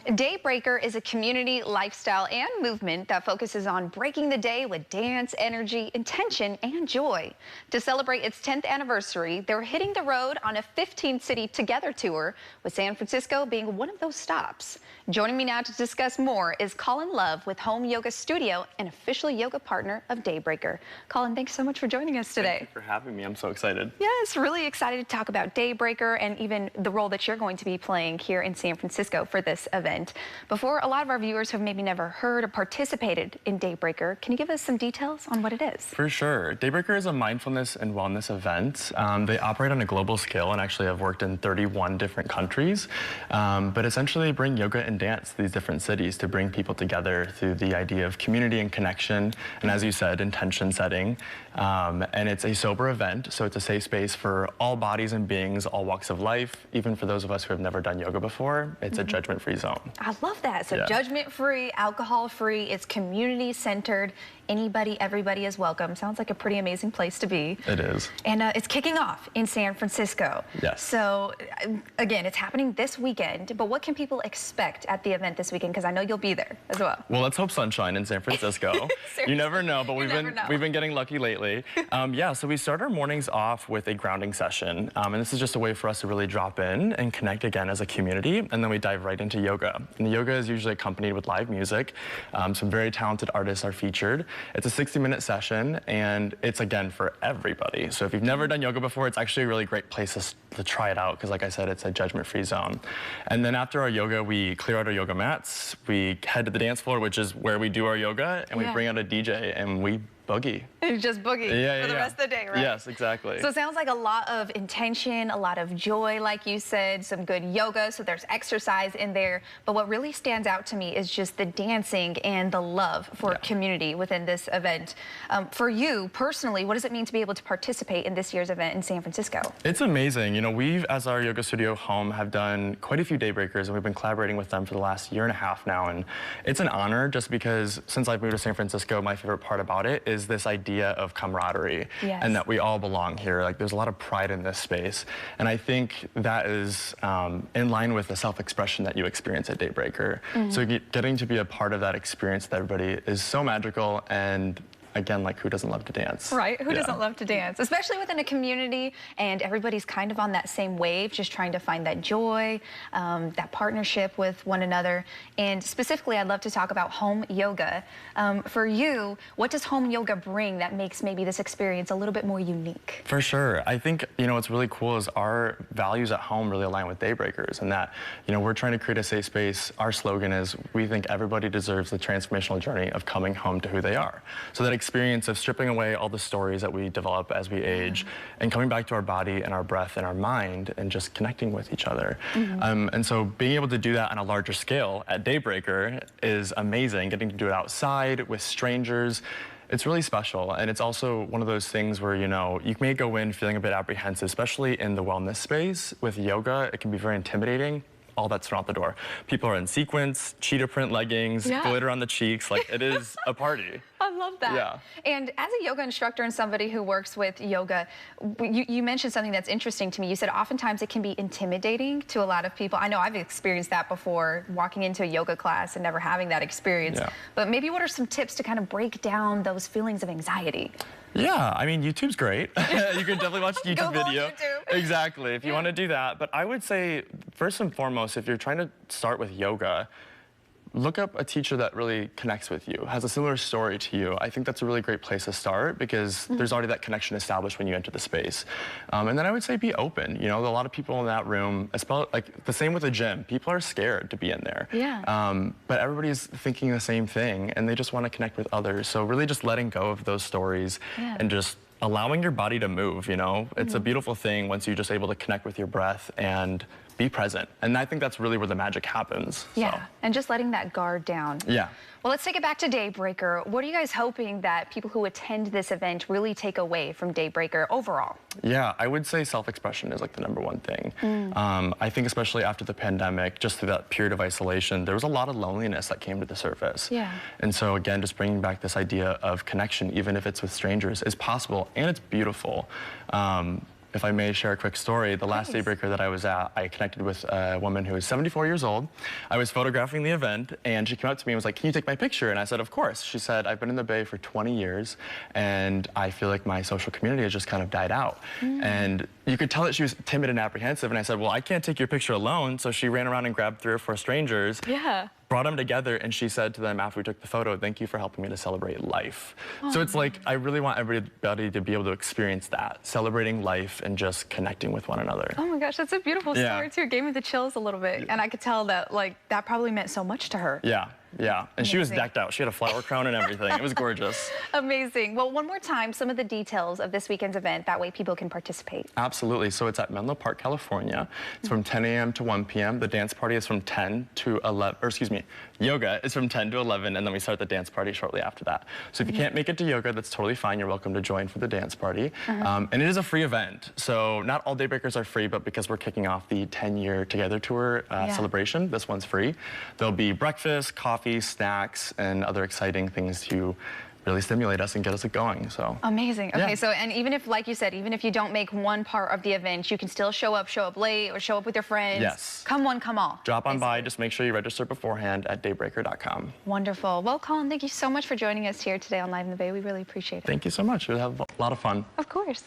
Daybreaker is a community, lifestyle, and movement that focuses on breaking the day with dance, energy, intention, and joy. To celebrate its 10th anniversary, they're hitting the road on a 15-city Together tour, with San Francisco being one of those stops. Joining me now to discuss more is Colin Love with Haum Yoga Studio, an official yoga partner of Daybreaker. Colin, thanks so much for joining us today. Thank you for having me. I'm so excited. Yes, really excited to talk about Daybreaker and even the role that you're going to be playing here in San Francisco for this event. Before a lot of our viewers have maybe never heard or participated in Daybreaker, can you give us some details on what it is? For sure. Daybreaker is a mindfulness and wellness event. They operate on a global scale and actually have worked in 31 different countries. But essentially bring yoga and dance to these different cities to bring people together through the idea of community and connection. And as you said, intention setting. And it's a sober event, so it's a safe space for all bodies and beings, all walks of life. Even for those of us who have never done yoga before, it's a judgment-free zone. I love that. So judgment-free, alcohol-free, it's community-centered. Anybody, everybody is welcome. Sounds like a pretty amazing place to be. It is. And it's kicking off in San Francisco. Yes. So again, it's happening this weekend, but what can people expect at the event this weekend? Because I know you'll be there as well. Well, let's hope sunshine in San Francisco. You never know, but we've been getting lucky lately. Yeah, so we start our mornings off with a grounding session, and this is just a way for us to really drop in and connect again as a community, and then we dive right into yoga. And the yoga is usually accompanied with live music. Some very talented artists are featured. It's a 60-minute session, and it's, again, for everybody. So if you've never done yoga before, it's actually a really great place to try it out, because like I said, it's a judgment-free zone. And then after our yoga, we clear out our yoga mats, we head to the dance floor, which is where we do our yoga, and we bring out a DJ, and we boogie. You just boogie for the rest of the day, right? Yes, exactly. So it sounds like a lot of intention, a lot of joy, like you said, some good yoga, so there's exercise in there. But what really stands out to me is just the dancing and the love for community within this event. For you, personally, what does it mean to be able to participate in this year's event in San Francisco? It's amazing. You know, we've, as our yoga studio Haum, have done quite a few Daybreakers, and we've been collaborating with them for the last year and a half now. And it's an honor just because since I've moved to San Francisco, my favorite part about it is this idea of camaraderie and that we all belong here. Like, there's a lot of pride in this space, and I think that is in line with the self-expression that you experience at Daybreaker. So getting to be a part of that experience with everybody is so magical, and again, like, who doesn't love to dance? Right, who doesn't love to dance? Especially within a community, and everybody's kind of on that same wave, just trying to find that joy, that partnership with one another. And specifically, I'd love to talk about Haum Yoga. For you, what does Haum Yoga bring that makes maybe this experience a little bit more unique? For sure. I think, you know, what's really cool is our values at Haum really align with Daybreakers, and that, you know, we're trying to create a safe space. Our slogan is, we think everybody deserves the transformational journey of coming home to who they are. So that experience of stripping away all the stories that we develop as we age and coming back to our body and our breath and our mind and just connecting with each other. And so being able to do that on a larger scale at Daybreaker is amazing. Getting to do it outside with strangers, it's really special. And it's also one of those things where, you know, you may go in feeling a bit apprehensive, especially in the wellness space. With yoga, it can be very intimidating. All that's thrown out the door. People are in sequins, cheetah print leggings, glitter on the cheeks. Like, it is a party. I love that. Yeah. And as a yoga instructor and somebody who works with yoga, you mentioned something that's interesting to me. You said oftentimes it can be intimidating to a lot of people. I know I've experienced that before, walking into a yoga class and never having that experience. But maybe what are some tips to kind of break down those feelings of anxiety? Yeah, I mean, YouTube's great. You can definitely watch a YouTube video. YouTube. Exactly, if you want to do that. But I would say, first and foremost, if you're trying to start with yoga, look up a teacher that really connects with you, has a similar story to you. I think that's a really great place to start, because there's already that connection established when you enter the space. And then I would say be open. You know, a lot of people in that room, like the same with the gym, people are scared to be in there. But everybody's thinking the same thing, and they just want to connect with others. So really just letting go of those stories and just allowing your body to move, you know? It's a beautiful thing once you're just able to connect with your breath and be present. And I think that's really where the magic happens. And just letting that guard down. Well, let's take it back to Daybreaker. What are you guys hoping that people who attend this event really take away from Daybreaker overall? Yeah, I would say self-expression is like the #1 thing. I think especially after the pandemic, just through that period of isolation, there was a lot of loneliness that came to the surface. And so again, just bringing back this idea of connection, even if it's with strangers, is possible, and it's beautiful. if I may share a quick story, the last Please. Daybreaker that I was at, I connected with a woman who was 74 years old. I was photographing the event, and she came up to me and was like, "Can you take my picture?" And I said, "Of course." She said, "I've been in the Bay for 20 years, and I feel like my social community has just kind of died out." And you could tell that she was timid and apprehensive, and I said, "Well, I can't take your picture alone." So she ran around and grabbed 3 or 4 strangers. Yeah. Brought them together, and she said to them after we took the photo, "Thank you for helping me to celebrate life." So it's like, I really want everybody to be able to experience that, celebrating life and just connecting with one another. Oh my gosh, that's a beautiful story too. It gave me the chills a little bit, and I could tell that that probably meant so much to her. Yeah. Yeah, and she was Amazing. decked out. She had a flower crown and everything. It was gorgeous. Amazing. Well, one more time, some of the details of this weekend's event. That way people can participate. Absolutely. So it's at Menlo Park, California. It's from 10 a.m. to 1 p.m. The dance party is from 10 to 11, or excuse me, yoga is from 10 to 11, and then we start the dance party shortly after that. So if you can't make it to yoga, that's totally fine. You're welcome to join for the dance party. And it is a free event. So not all Daybreakers are free, but because we're kicking off the 10-year Together Tour celebration, this one's free. There'll be breakfast, coffee, snacks, and other exciting things to really stimulate us and get us going. So amazing. Okay, yeah. so and even if, like you said, even if you don't make one part of the event, you can still show up late or show up with your friends. Yes. Come one, come all. Drop on by. Just make sure you register beforehand at daybreaker.com. Wonderful. Well, Colin, thank you so much for joining us here today on Live in the Bay. We really appreciate it. Thank you so much. We'll have a lot of fun. Of course.